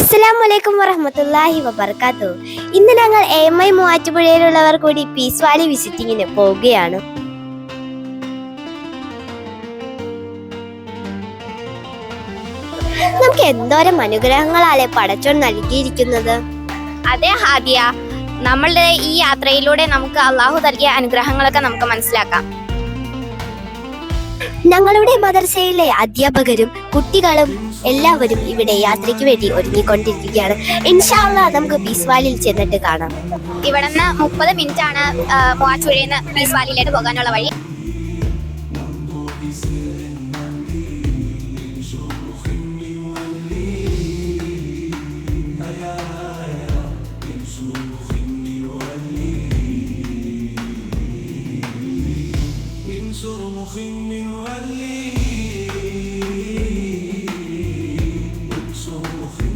അസ്സലാമലൈക്കും വറഹ്മത്തുള്ളാഹി വബറകാതുഹു. ഇന്ന് ഞങ്ങൾ AMI മൂവാറ്റുപുഴയിലുള്ളവർ കൂടി പീസ് വാലി വിസിറ്റിങ്ങിന് പോവുകയാണ്. നമുക്ക് എന്തോരം അനുഗ്രഹങ്ങളാലെ പടച്ചോൻ നൽകിയിരിക്കുന്നത്. അതെ ഹാദിയ, നമ്മളുടെ ഈ യാത്രയിലൂടെ നമുക്ക് അള്ളാഹു നൽകിയ അനുഗ്രഹങ്ങളൊക്കെ നമുക്ക് മനസ്സിലാക്കാം. ഞങ്ങളുടെ മദ്രസയിലെ അധ്യാപകരും കുട്ടികളും എല്ലാവരും ഇവിടെ യാത്രയ്ക്ക് വേണ്ടി ഒരുങ്ങിക്കൊണ്ടിരിക്കുകയാണ്. ഇൻഷാ അല്ലാഹ് നമുക്ക് പീസ് വാലിയിൽ ചെന്നിട്ട് കാണാം. ഇവിടെ നിന്ന് 30 മിനിറ്റ് ആണ് മൂവാറ്റുപുഴയിൽ നിന്ന് പീസ് വാലിയിലേക്ക് പോകാനുള്ള വഴി.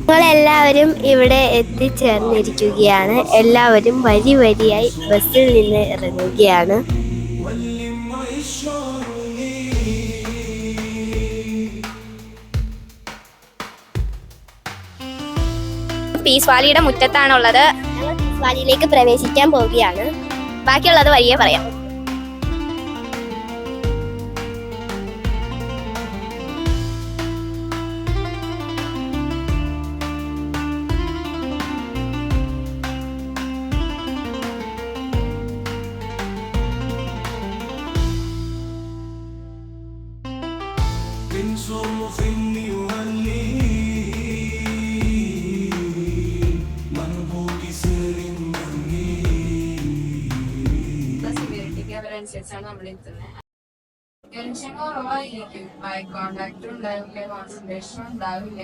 ഞങ്ങളെല്ലാവരും ഇവിടെ എത്തിച്ചേർന്നിരിക്കുകയാണ്. എല്ലാവരും വരി വരിയായി ബസ്സിൽ നിന്ന് ഇറങ്ങുകയാണ്. പീസ് വാലിയുടെ മുറ്റത്താണുള്ളത്. ഞങ്ങൾ പീസ് വാലിയിലേക്ക് പ്രവേശിക്കാൻ പോവുകയാണ്. ബാക്കിയുള്ളത് വഴിയേ പറയാം. അനുസരിച്ചാണ് നമ്മൾ എത്തുന്നത്. ടെൻഷൻ കുറവായിരിക്കും, ഐ കോണ്ടാക്ട് ഉണ്ടാവില്ല, കോൺസെൻട്രേഷൻ ഉണ്ടാവില്ല.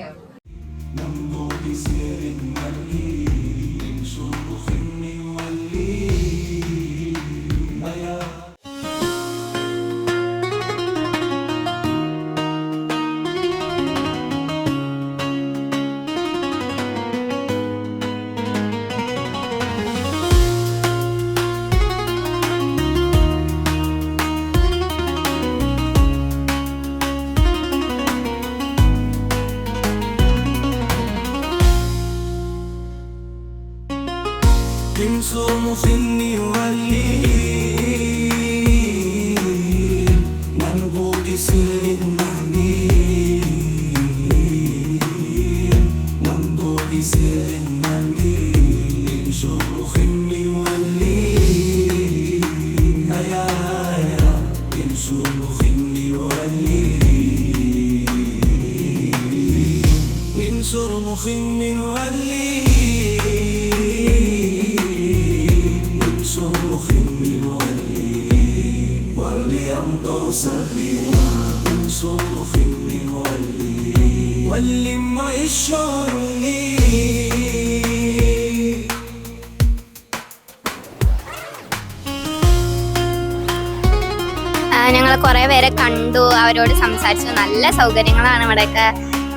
ഞങ്ങൾ കുറെ പേരെ കണ്ടു, അവരോട് സംസാരിച്ചു. നല്ല സൗകര്യങ്ങളാണ് ഇവിടെയൊക്കെ,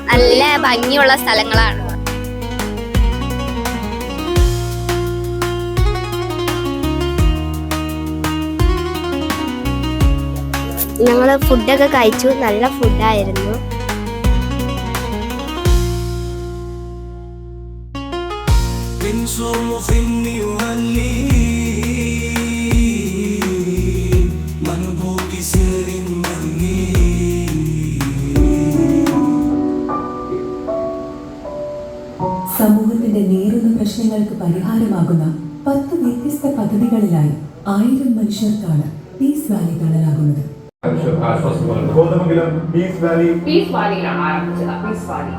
നല്ല ഭംഗിയുള്ള സ്ഥലങ്ങളാണ്. ഞങ്ങൾ ഫുഡൊക്കെ കഴിച്ചു, നല്ല ഫുഡായിരുന്നു. സമൂഹത്തിന്റെ നേരിടുന്ന പ്രശ്നങ്ങൾക്ക് പരിഹാരമാകുന്ന 10 വ്യത്യസ്ത പദ്ധതികളിലായി 1000 മനുഷ്യർക്കാണ് പീസ് വാലി തണലാകുന്നത്. പീസ് വാലിയിലാണ് ആരംഭിച്ചത്. പീസ് വാലി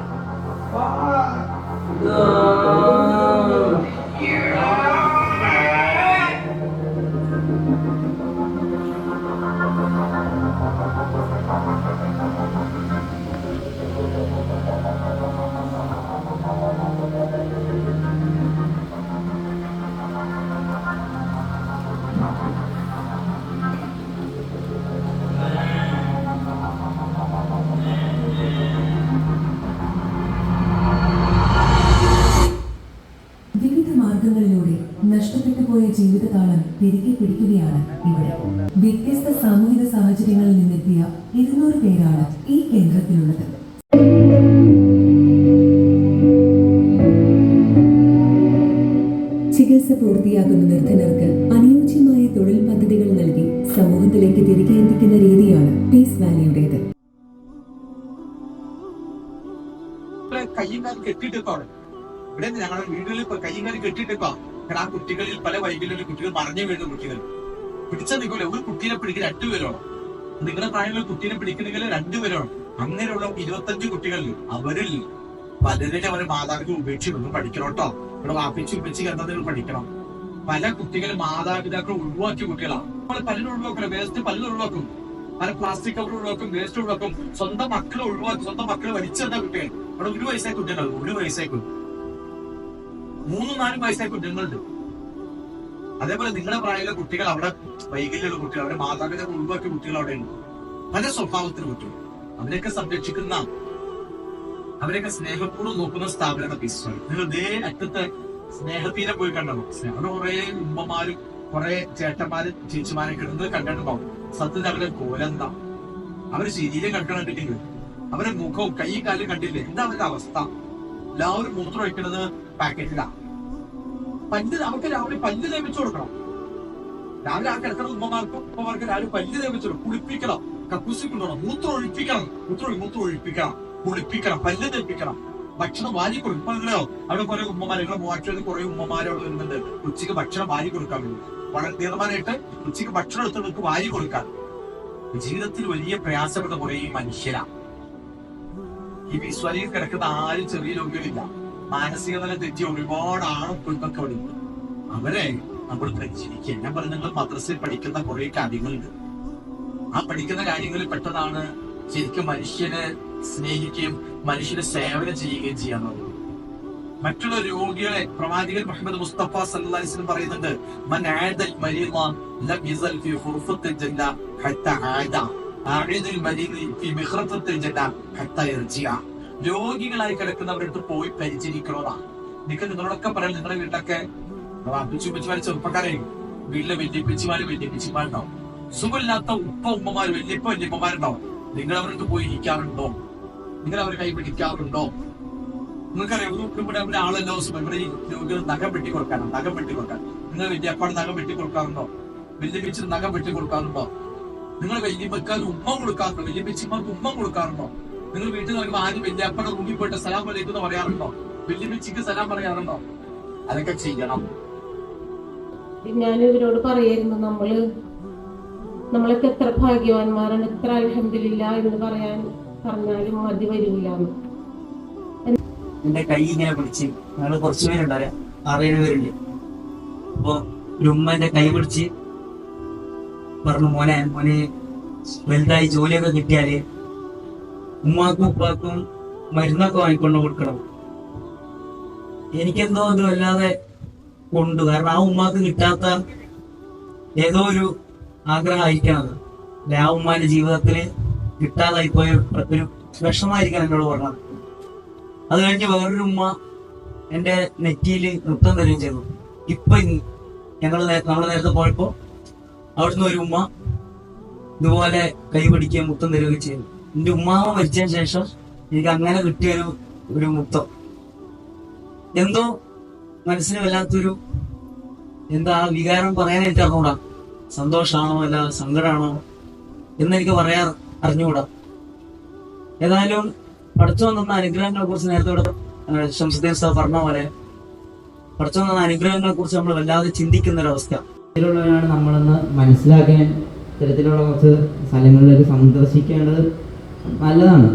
നഷ്ടപ്പെട്ടു പോയ ജീവിതകാലം തിരികെ പിടിക്കുകയാണ് ഇവിടെ. വ്യത്യസ്ത സാമൂഹിക സാഹചര്യങ്ങളിൽ നിന്നെത്തിയ 200 പേരാണ് ഈ കേന്ദ്രത്തിലുള്ളത്. വിദ്യാഭ്യാസം പൂർത്തിയാക്കുന്ന നിർധനർക്ക് അനുയോജ്യമായ തൊഴിൽ പദ്ധതികൾ നൽകി സമൂഹത്തിലേക്ക് തിരികെ എത്തിക്കുന്ന രീതിയാണ് പീസ് വാലിയുടേത്. കയ്യും കാലം കെട്ടിയിട്ടേക്കാണ് ഇവിടെ ഞങ്ങളുടെ വീടുകളിൽ കയ്യും കാലം കെട്ടിയിട്ടേക്കാ. കാരണം ആ കുട്ടികളിൽ പല വൈകല്യമുള്ള കുട്ടികൾ മറിഞ്ഞു വീഴുന്ന കുട്ടികൾ പിടിച്ചാൽ നിൽക്കില്ല. ഒരു കുട്ടീനെ പിടിക്കുക 2 പേരോളം. നിങ്ങളുടെ പ്രായമുള്ള കുട്ടീനെ പിടിക്കണമെങ്കിൽ 2 പേരോളം. അങ്ങനെയുള്ള 25 കുട്ടികളിൽ അവരിൽ പലരെ അവരെ മാതാപിതാക്കൾ ഉപേക്ഷിക്കുന്നു. പഠിക്കണം കേട്ടോ. ഇവിടെ വാപ്പിച്ച് ഉപേക്ഷിച്ച് എന്താ നിങ്ങൾ പഠിക്കണം. പല കുട്ടികൾ മാതാപിതാക്കൾ ഒഴിവാക്കിയ കുട്ടികളാണ്. നമ്മൾ പലരും ഒഴിവാക്കില്ല. വേസ്റ്റ് പലരും ഒഴിവാക്കും. പല പ്ലാസ്റ്റിക് കവർ ഒഴിവാക്കും, വേസ്റ്റ് ഒഴിവാക്കും. സ്വന്തം മക്കളെ ഒഴിവാക്കും. സ്വന്തം മക്കളെ വലിച്ചെറിഞ്ഞ കുട്ടികൾ അവിടെ 1 വയസ്സായ കുട്ടികളുണ്ടാവും. 1 വയസ്സായ കുട്ടി 3-4 വയസ്സായ കുട്ടികളുണ്ട്. അതേപോലെ നിങ്ങളുടെ പ്രായമുള്ള കുട്ടികൾ അവിടെ വൈകല്യമുള്ള കുട്ടികൾ അവരുടെ മാതാപിതാക്കൾ ഒഴിവാക്കിയ കുട്ടികൾ അവിടെ ഉണ്ട്. പല സ്വഭാവത്തിന് കുട്ടികൾ അവരെയൊക്കെ സംരക്ഷിക്കുന്ന അവരെയൊക്കെ സ്നേഹപൂർവ്വം നോക്കുന്ന സ്ഥാപനമാണ് പീസ് വാലി. നിങ്ങൾ ഇതേ അറ്റത്തെ സ്നേഹത്തീരെ പോയി കണ്ടോ. അവിടെ കുറെ ഉമ്മമാരും കുറെ ചേട്ടന്മാരും ചേച്ചിമാരൊക്കെ ഇടുന്നത് കണ്ടിട്ടുണ്ടാവും. സത്യത്തിൽ അവരുടെ കോലെന്താ, അവര് ശരീരം കണ്ടിട്ടില്ല, അവരുടെ മുഖവും കൈയും കാലും കണ്ടില്ലേ, എന്താ അവരുടെ അവസ്ഥ. എല്ലാവരും മൂത്രം ഒഴിക്കുന്നത് പാക്കറ്റിലാണ്. അവർക്ക് രാവിലെ പല്ല് തേപ്പിച്ചു കൊടുക്കണം. രാവിലെ ആ കിടക്കുന്ന ഉമ്മമാർക്കും ഉമ്മമാർക്ക് രാവിലെ പല്ല് തേപ്പിച്ചു കൊടുക്കണം, കുളിപ്പിക്കണം, കക്കൂസി കൊണ്ടുപോകണം, മൂത്രം ഒഴിപ്പിക്കണം, കുളിപ്പിക്കണം, പല്ല് തേപ്പിക്കണം, ഭക്ഷണം വാരി കൊടുക്കും. ഇപ്പൊ നിങ്ങളോ അവിടെ കുറെ ഉമ്മമാരെ മൂവാറ്റുകളിൽ കുറെ ഉമ്മമാരോട് വരുന്നുണ്ട് ഉച്ചയ്ക്ക് ഭക്ഷണം വാരി കൊടുക്കാൻ വേണ്ടി. വളരെ തീർമാനമായിട്ട് ഉച്ചയ്ക്ക് ഭക്ഷണം എടുത്തവർക്ക് വാരി കൊടുക്കാൻ. ജീവിതത്തിൽ വലിയ പ്രയാസപ്പെട്ട കുറെ മനുഷ്യരാണ്. ഈ പീസ് വാലിയിൽ കിടക്കുന്ന ആരും ചെറിയ രോഗികളില്ല. മാനസിക നില തെറ്റിയ ഒരുപാട് ആണുപ്പൊക്കെ അവിടെ ഉണ്ട്. അവരെ നമ്മൾ പരിചരിക്കുക. ഞാൻ പറഞ്ഞു, നിങ്ങൾ മദ്രസയിൽ പഠിക്കുന്ന കുറെ കാര്യങ്ങളുണ്ട്. ആ പഠിക്കുന്ന കാര്യങ്ങളിൽ പെട്ടതാണ് ശരിക്കും മനുഷ്യനെ സ്നേഹിക്കുകയും മനുഷ്യനെ സേവനം ചെയ്യുകയും ചെയ്യാന്നുള്ളത്. മറ്റുള്ള രോഗികളെ പ്രവാചകൻ മുഹമ്മദ് മുസ്തഫ സല്ലല്ലാഹു അലൈഹി വസല്ലം പറയുന്നുണ്ട്, മൻ ആദൽ മരീദ ലം യസൽ ഫീ ഖുർഫത്തിൽ ജന്ന ഹത്താ ആദ ആഇദുൽ മരീദി ഫീ മിഖ്റത്തിൽ ജന്ന ഹത്താ യർജിഅ. രോഗികളായി കിടക്കുന്നവരുടെ പോയി പരിചരിക്കണോന്നാണ്. നിങ്ങളോടൊക്കെ പറയാം, നിങ്ങളുടെ വീട്ടിലൊക്കെ അപ്പിച്ചുപ്പിച്ചുമാര് ചെറുപ്പക്കാരായിരിക്കും. വീട്ടിലെ വല്യപ്പിച്ചുമാരുണ്ടാവും. സുഖമില്ലാത്ത ഉമ്മമാര് വല്യപ്പന്മാരുണ്ടാവും. നിങ്ങൾ അവർക്ക് പോയി ഇരിക്കാറുണ്ടോ? നിങ്ങൾ അവരെ കൈ പിടിക്കാറുണ്ടോ? നിങ്ങൾക്കറിയാം, ഇവിടെ ആളല്ലോ ഇവിടെ ഈ രോഗികൾ നഖം വെട്ടി കൊടുക്കാൻ. നിങ്ങൾ വല്യപ്പാട് നഖം വെട്ടി കൊടുക്കാറുണ്ടോ? വല്യപ്പിച്ചിന് നഖം വെട്ടി കൊടുക്കാറുണ്ടോ? നിങ്ങൾ വല്യപ്പക്കാർ ഉമ്മ കൊടുക്കാറുണ്ടോ? വല്യപ്പിച്ചിമാർക്ക് ഉമ്മ കൊടുക്കാറുണ്ടോ? നിങ്ങൾ വീട്ടിൽ നോക്കുമ്പോൾ ആദ്യം വല്യപ്പയുടെ റൂമിൽ പോയിട്ട് സലാം വലൈക്കും പറയാറുണ്ടോ? വല്യപ്പിച്ചിക്ക് സലാം പറയാറുണ്ടോ? അതൊക്കെ ചെയ്യണം. ഞാൻ ഇവരോട് പറയായിരുന്നു, നമ്മളൊക്കെ എത്ര ഭാഗ്യവാന്മാരാണ്, എത്ര അൽഹംദുലില്ലാ എന്ന് പറഞ്ഞാലും മതി വരില്ല. എന്റെ കൈ ഇങ്ങനെ പിടിച്ച് ഞങ്ങള് കുറച്ചു പേരുണ്ടാവില്ല, 6-7 പേരുണ്ട്. അപ്പൊ ഒരു ഉമ്മ എന്റെ കൈ പിടിച്ച് പറഞ്ഞു, മോനെ വലുതായി ജോലിയൊക്കെ കിട്ടിയാല് ഉമ്മാക്കും ഉപ്പാക്കും മരുന്നൊക്കെ വാങ്ങിക്കൊണ്ട് കൊടുക്കണം. എനിക്കെന്തോ അത് വല്ലാതെ കൊണ്ടു. കാരണം ആ ഉമ്മാക്ക് കിട്ടാത്ത ഏതോ ഒരു ആഗ്രഹമായിരിക്കണം അത്. അല്ലെ, ആ ഉമ്മാന്റെ ജീവിതത്തില് കിട്ടാതായിപ്പോയ ഒരു വിഷമായിരിക്കണം എന്നോട് പറഞ്ഞത്. അത് കഴിഞ്ഞ് വേറൊരു ഉമ്മ എന്റെ നെറ്റിയില് നൃത്തം തരുകയും ചെയ്തു. ഇപ്പൊ നമ്മള് നേരത്തെ പോയപ്പോ അവിടുന്ന് ഒരു ഉമ്മ ഇതുപോലെ കൈ പിടിക്കുകയും മുത്തം തരികയും ചെയ്തു. എന്റെ ഉമ്മാവ മരിച്ചതിന് ശേഷം എനിക്ക് അങ്ങനെ കിട്ടിയ ഒരു മുത്തം എന്തോ മനസ്സിന് വല്ലാത്തൊരു എന്താ വികാരം പറയാൻ എനിക്ക് അറിഞ്ഞൂടാ. സന്തോഷാണോ അല്ല സങ്കടമാണോ എന്നെനിക്ക് അറിഞ്ഞുകൂടാ. ഏതായാലും പഠിച്ചോൻ തന്ന അനുഗ്രഹങ്ങളെ കുറിച്ച് നേരത്തെ ഇവിടെ ശംസുദ്ദീൻ സാർ പറഞ്ഞ പോലെ പഠിച്ചോൻ തന്ന അനുഗ്രഹങ്ങളെ കുറിച്ച് നമ്മൾ വല്ലാതെ ചിന്തിക്കുന്ന ഒരവസ്ഥ. ഇതിലുള്ളവരാണ് നമ്മളെന്ന് മനസ്സിലാക്കാൻ ഇത്തരത്തിലുള്ള കുറച്ച് സ്ഥലങ്ങളിലേക്ക് സന്ദർശിക്കേണ്ടത് നല്ലതാണ്.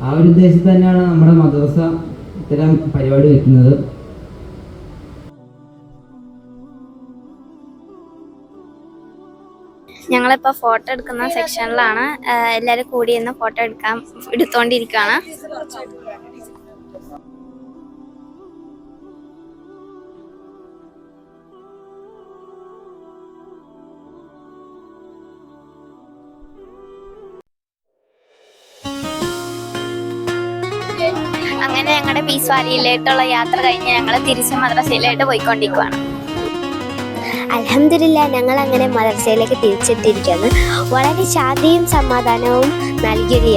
ആ ഒരു ഉദ്ദേശത്തിൽ തന്നെയാണ് നമ്മുടെ മദ്രസ ഇത്തരം പരിപാടി വെക്കുന്നത്. ഞങ്ങളിപ്പോൾ ഫോട്ടോ എടുക്കുന്ന സെക്ഷനിലാണ്. എല്ലാവരും കൂടി ഇന്ന് ഫോട്ടോ എടുത്തോണ്ടിരിക്കുകയാണ്. അങ്ങനെ ഞങ്ങളുടെ പീസ് വാലിയിലേക്കുള്ള യാത്ര കഴിഞ്ഞ് ഞങ്ങൾ തിരിച്ച് മദ്രസയിലായിട്ട് പോയിക്കൊണ്ടിരിക്കുകയാണ്. അൽഹംദുലില്ലാ, ഞങ്ങൾ അങ്ങനെ മദ്രസയിലേക്ക് തിരിച്ചെത്തിയിരിക്കുകയാണ്. വളരെ ശാന്തിയും സമാധാനവും നൽകിയൊരു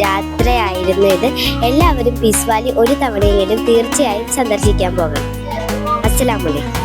യാത്രയായിരുന്നു ഇത്. എല്ലാവരും പീസ് വാലി ഒരു തവണയെങ്കിലും തീർച്ചയായും സന്ദർശിക്കാൻ പോകണം. അസ്സലാമു അലൈക്കും.